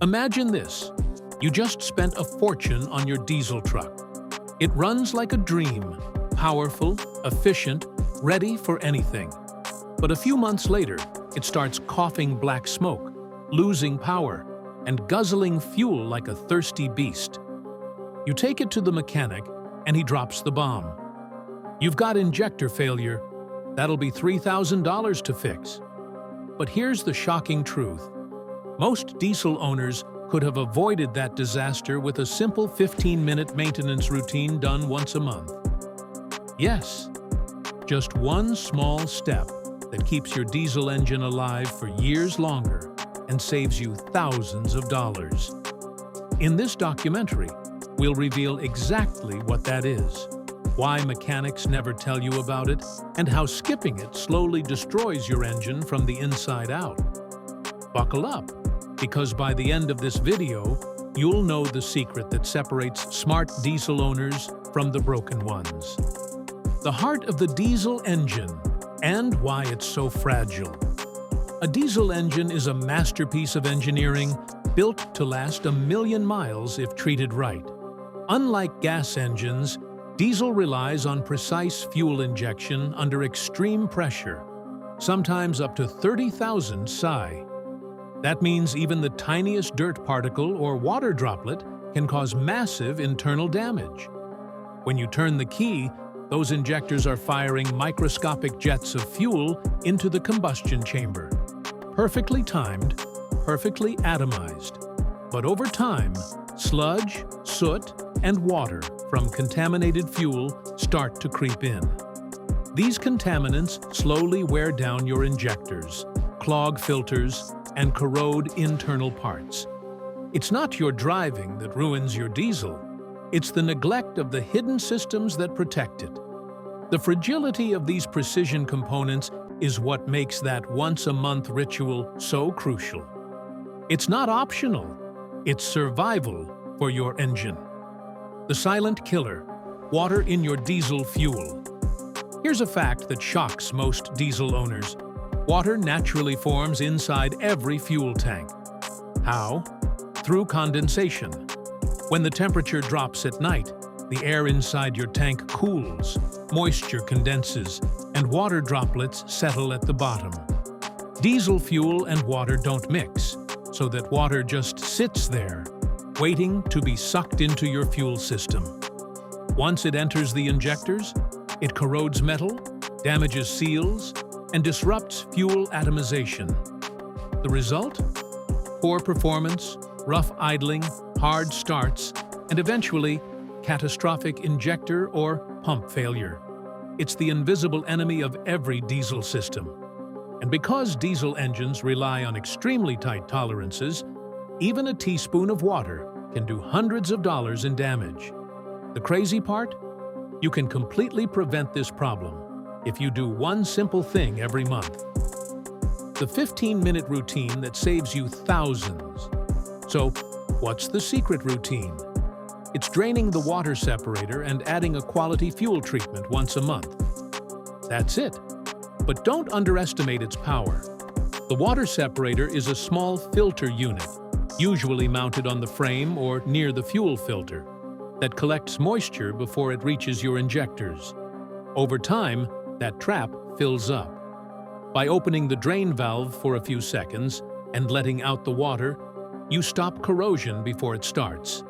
Imagine this. You just spent a fortune on your diesel truck. It runs like a dream, powerful, efficient, ready for anything. But a few months later, it starts coughing black smoke, losing power, and guzzling fuel like a thirsty beast. You take it to the mechanic, and he drops the bomb. You've got injector failure. That'll be $3,000 to fix. But here's the shocking truth. Most diesel owners could have avoided that disaster with a simple 15-minute maintenance routine done once a month. Yes, just one small step that keeps your diesel engine alive for years longer and saves you thousands of dollars. In this documentary, we'll reveal exactly what that is, why mechanics never tell you about it, and how skipping it slowly destroys your engine from the inside out. Buckle up, because by the end of this video, you'll know the secret that separates smart diesel owners from the broken ones. The heart of the diesel engine, and why it's so fragile. A diesel engine is a masterpiece of engineering built to last 1,000,000 miles if treated right. Unlike gas engines, diesel relies on precise fuel injection under extreme pressure, sometimes up to 30,000 psi. That means even the tiniest dirt particle or water droplet can cause massive internal damage. When you turn the key, those injectors are firing microscopic jets of fuel into the combustion chamber. Perfectly timed, perfectly atomized. But over time, sludge, soot, and water from contaminated fuel start to creep in. These contaminants slowly wear down your injectors, clog filters, and corrode internal parts. It's not your driving that ruins your diesel. It's the neglect of the hidden systems that protect it. The fragility of these precision components is what makes that once-a-month ritual so crucial. It's not optional. It's survival for your engine. The silent killer, water in your diesel fuel. Here's a fact that shocks most diesel owners. Water naturally forms inside every fuel tank. How? Through condensation. When the temperature drops at night, the air inside your tank cools, moisture condenses, and water droplets settle at the bottom. Diesel fuel and water don't mix, so that water just sits there, waiting to be sucked into your fuel system. Once it enters the injectors, it corrodes metal, damages seals, and disrupts fuel atomization. The result? Poor performance, rough idling, hard starts, and eventually, catastrophic injector or pump failure. It's the invisible enemy of every diesel system. And because diesel engines rely on extremely tight tolerances, even a teaspoon of water can do hundreds of dollars in damage. The crazy part? You can completely prevent this problem if you do one simple thing every month. The 15-minute routine that saves you thousands. So, what's the secret routine? It's draining the water separator and adding a quality fuel treatment once a month. That's it. But don't underestimate its power. The water separator is a small filter unit, usually mounted on the frame or near the fuel filter, that collects moisture before it reaches your injectors. Over time, that trap fills up. By opening the drain valve for a few seconds and letting out the water, you stop corrosion before it starts.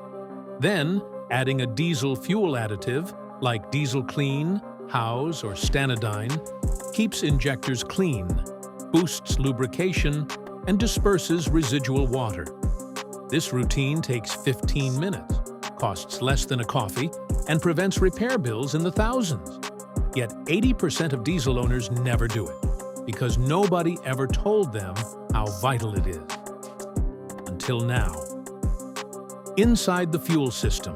Then, adding a diesel fuel additive, like Diesel Clean, House, or Stanidine, keeps injectors clean, boosts lubrication, and disperses residual water. This routine takes 15 minutes, costs less than a coffee, and prevents repair bills in the thousands. Yet 80% of diesel owners never do it, because nobody ever told them how vital it is. Until now. Inside the fuel system.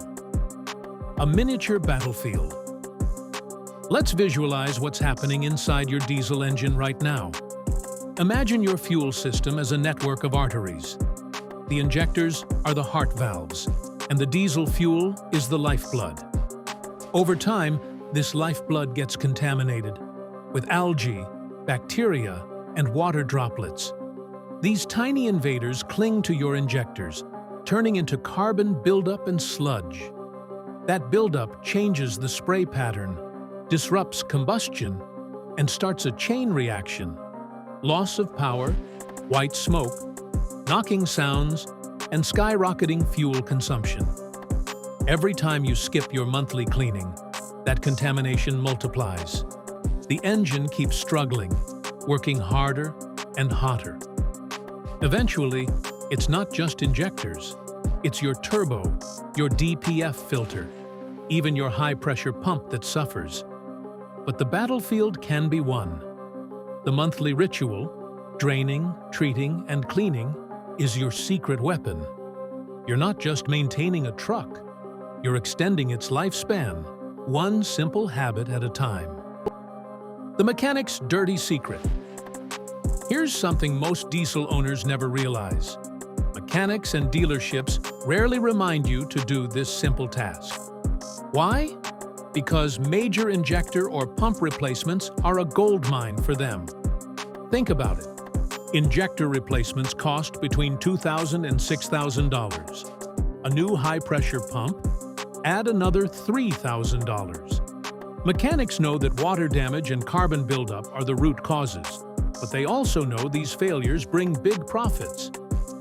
A miniature battlefield. Let's visualize what's happening inside your diesel engine right now. Imagine your fuel system as a network of arteries. The injectors are the heart valves, and the diesel fuel is the lifeblood. Over time, this lifeblood gets contaminated with algae, bacteria, and water droplets. These tiny invaders cling to your injectors, turning into carbon buildup and sludge. That buildup changes the spray pattern, disrupts combustion, and starts a chain reaction. Loss of power, white smoke, knocking sounds, and skyrocketing fuel consumption. Every time you skip your monthly cleaning, that contamination multiplies. The engine keeps struggling, working harder and hotter. Eventually, it's not just injectors. It's your turbo, your DPF filter, even your high-pressure pump that suffers. But the battlefield can be won. The monthly ritual, draining, treating, and cleaning, is your secret weapon. You're not just maintaining a truck, you're extending its lifespan, one simple habit at a time. The mechanic's dirty secret. Here's something most diesel owners never realize. Mechanics and dealerships rarely remind you to do this simple task. Why? Because major injector or pump replacements are a goldmine for them. Think about it. Injector replacements cost between $2,000 and $6,000. A new high-pressure pump? Add another $3,000. Mechanics know that water damage and carbon buildup are the root causes, but they also know these failures bring big profits.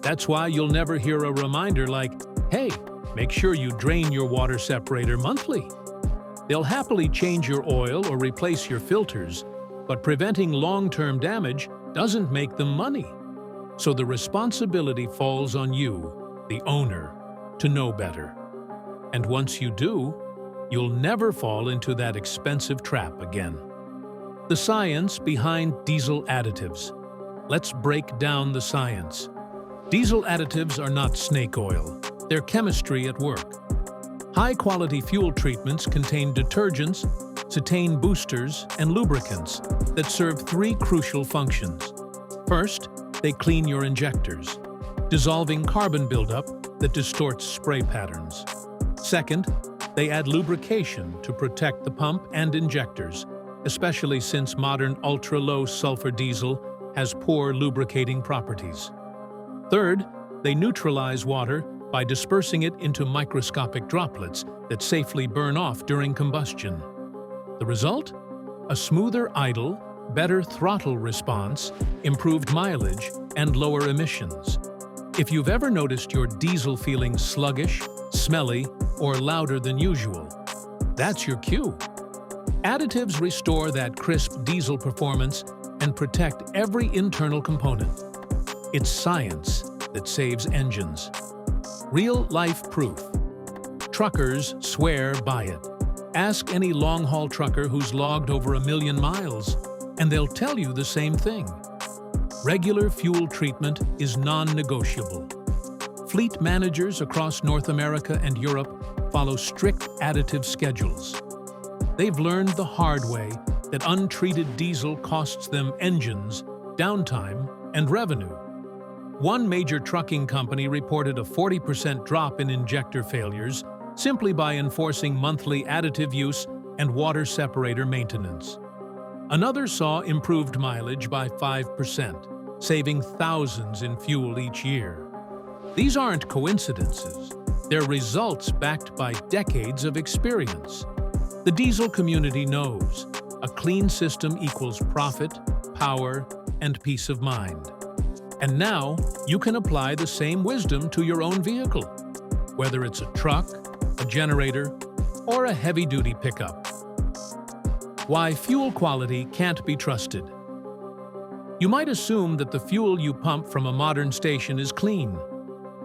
That's why you'll never hear a reminder like, "Hey, make sure you drain your water separator monthly." They'll happily change your oil or replace your filters, but preventing long-term damage doesn't make them money. So the responsibility falls on you, the owner, to know better. And once you do, you'll never fall into that expensive trap again. The science behind diesel additives. Let's break down the science. Diesel additives are not snake oil. They're chemistry at work. High-quality fuel treatments contain detergents, cetane boosters, and lubricants that serve three crucial functions. First, they clean your injectors, dissolving carbon buildup that distorts spray patterns. Second, they add lubrication to protect the pump and injectors, especially since modern ultra-low sulfur diesel has poor lubricating properties. Third, they neutralize water by dispersing it into microscopic droplets that safely burn off during combustion. The result? A smoother idle, better throttle response, improved mileage, and lower emissions. If you've ever noticed your diesel feeling sluggish, smelly, or louder than usual, that's your cue. Additives restore that crisp diesel performance and protect every internal component. It's science that saves engines. Real-life proof. Truckers swear by it. Ask any long-haul trucker who's logged over 1 million miles, and they'll tell you the same thing. Regular fuel treatment is non-negotiable. Fleet managers across North America and Europe follow strict additive schedules. They've learned the hard way that untreated diesel costs them engines, downtime, and revenue. One major trucking company reported a 40% drop in injector failures simply by enforcing monthly additive use and water separator maintenance. Another saw improved mileage by 5%, saving thousands in fuel each year. These aren't coincidences. They're results backed by decades of experience. The diesel community knows a clean system equals profit, power, and peace of mind. And now, you can apply the same wisdom to your own vehicle, whether it's a truck, a generator, or a heavy-duty pickup. Why fuel quality can't be trusted. You might assume that the fuel you pump from a modern station is clean.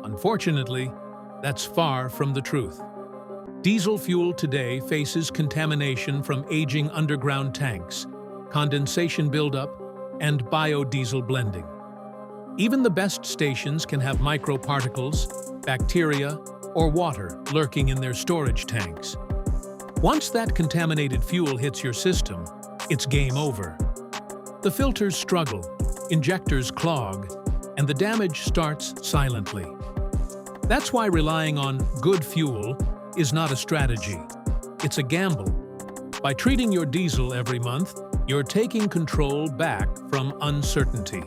Unfortunately, that's far from the truth. Diesel fuel today faces contamination from aging underground tanks, condensation buildup, and biodiesel blending. Even the best stations can have microparticles, bacteria, or water lurking in their storage tanks. Once that contaminated fuel hits your system, it's game over. The filters struggle, injectors clog, and the damage starts silently. That's why relying on good fuel is not a strategy. It's a gamble. By treating your diesel every month, you're taking control back from uncertainty.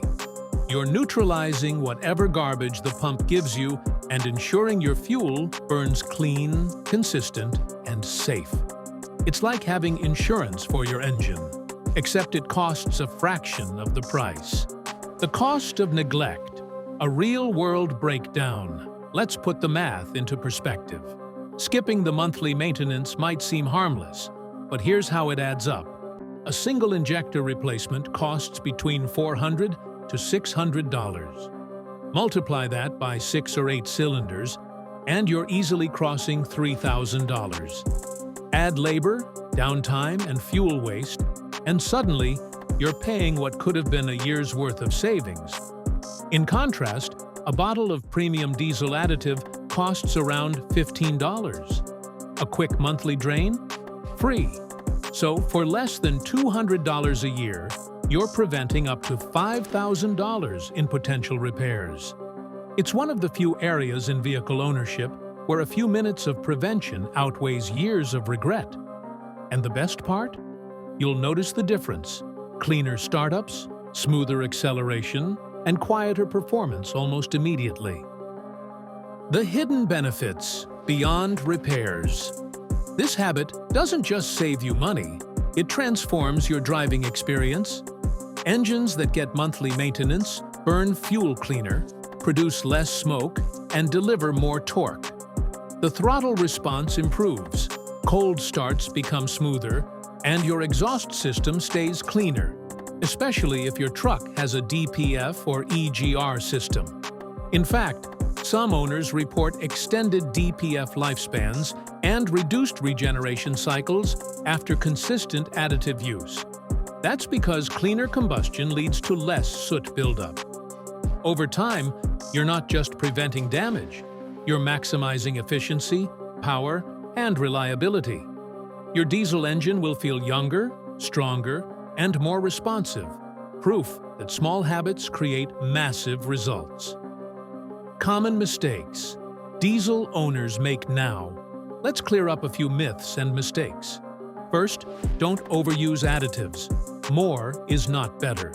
You're neutralizing whatever garbage the pump gives you and ensuring your fuel burns clean, consistent, and safe. It's like having insurance for your engine, except it costs a fraction of the price. The cost of neglect, a real-world breakdown. Let's put the math into perspective. Skipping the monthly maintenance might seem harmless, but here's how it adds up. A single injector replacement costs between $400 to $600. Multiply that by 6 or 8 cylinders, and you're easily crossing $3,000. Add labor, downtime, and fuel waste, and suddenly, you're paying what could have been a year's worth of savings. In contrast, a bottle of premium diesel additive costs around $15. A quick monthly drain? Free. So, for less than $200 a year, you're preventing up to $5,000 in potential repairs. It's one of the few areas in vehicle ownership where a few minutes of prevention outweighs years of regret. And the best part? You'll notice the difference. Cleaner startups, smoother acceleration, and quieter performance almost immediately. The hidden benefits beyond repairs. This habit doesn't just save you money, it transforms your driving experience. Engines that get monthly maintenance burn fuel cleaner, produce less smoke, and deliver more torque. The throttle response improves, cold starts become smoother, and your exhaust system stays cleaner, especially if your truck has a DPF or EGR system. In fact, some owners report extended DPF lifespans and reduced regeneration cycles after consistent additive use. That's because cleaner combustion leads to less soot buildup. Over time, you're not just preventing damage, you're maximizing efficiency, power, and reliability. Your diesel engine will feel younger, stronger, and more responsive, proof that small habits create massive results. Common mistakes diesel owners make now. Let's clear up a few myths and mistakes. First, don't overuse additives. More is not better.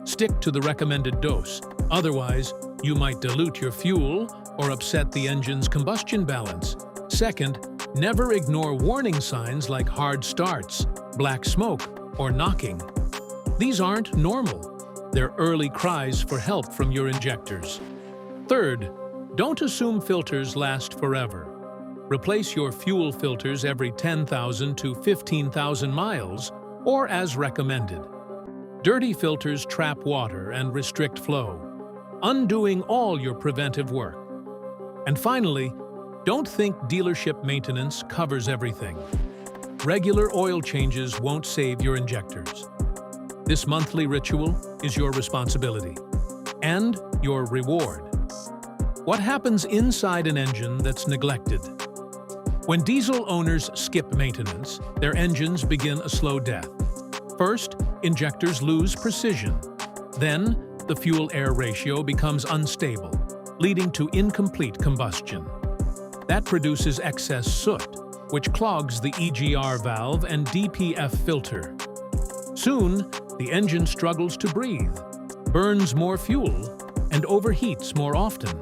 Stick to the recommended dose, otherwise you might dilute your fuel or upset the engine's combustion balance. Second, never ignore warning signs like hard starts, black smoke, or knocking. These aren't normal. They're early cries for help from your injectors. Third, don't assume filters last forever. Replace your fuel filters every 10,000 to 15,000 miles, or as recommended. Dirty filters trap water and restrict flow, undoing all your preventive work. And finally, don't think dealership maintenance covers everything. Regular oil changes won't save your injectors. This monthly ritual is your responsibility and your reward. What happens inside an engine that's neglected? When diesel owners skip maintenance, their engines begin a slow death. First, injectors lose precision. Then, the fuel-air ratio becomes unstable, leading to incomplete combustion. That produces excess soot, which clogs the EGR valve and DPF filter. Soon, the engine struggles to breathe, burns more fuel, and overheats more often.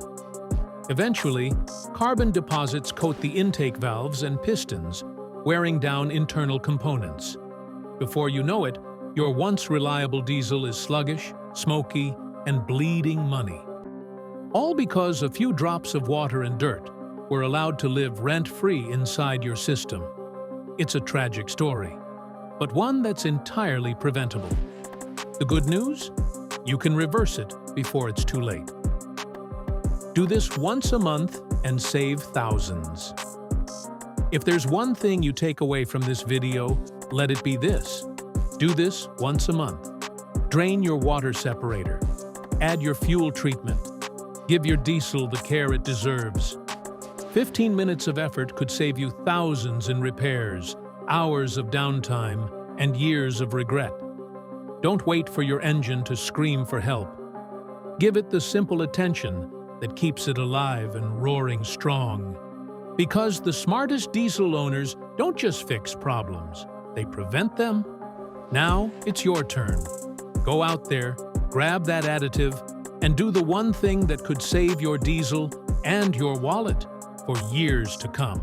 Eventually, carbon deposits coat the intake valves and pistons, wearing down internal components. Before you know it, your once reliable diesel is sluggish, smoky, and bleeding money. All because a few drops of water and dirt were allowed to live rent-free inside your system. It's a tragic story, but one that's entirely preventable. The good news? You can reverse it before it's too late. Do this once a month and save thousands. If there's one thing you take away from this video, let it be this. Do this once a month. Drain your water separator. Add your fuel treatment. Give your diesel the care it deserves. 15 minutes of effort could save you thousands in repairs, hours of downtime, and years of regret. Don't wait for your engine to scream for help. Give it the simple attention that keeps it alive and roaring strong. Because the smartest diesel owners don't just fix problems, they prevent them. Now it's your turn. Go out there, grab that additive, and do the one thing that could save your diesel and your wallet for years to come.